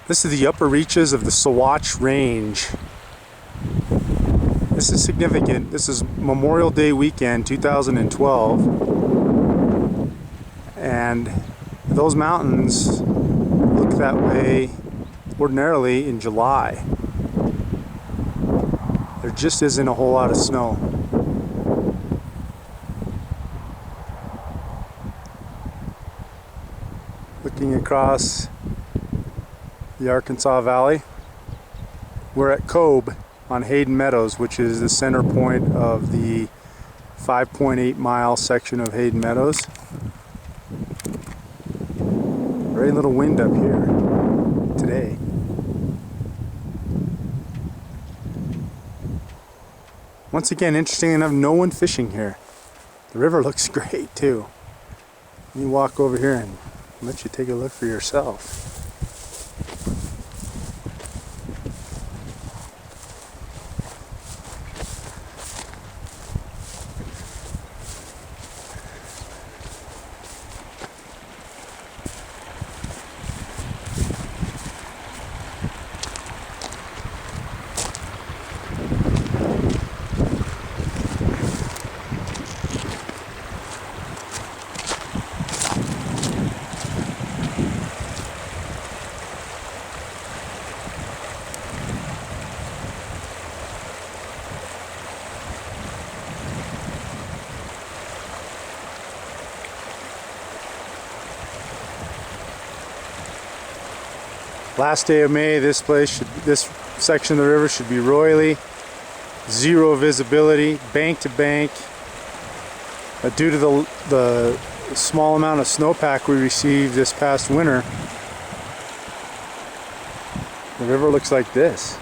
This is the upper reaches of the Sawatch Range. This is significant. This is Memorial Day weekend 2012, and those mountains look that way ordinarily in July. There just isn't a whole lot of snow. Looking across the Arkansas Valley, we're at Kobe on Hayden Meadows, which is the center point of the 5.8 mile section of Hayden Meadows. Very little wind up here today. Once again, interesting enough, no one fishing here. The river looks great too. Let me walk over here and let you take a look for yourself. Last day of May, this section of the river should be roily, zero visibility, bank to bank. Due to the small amount of snowpack we received this past winter, the river looks like this.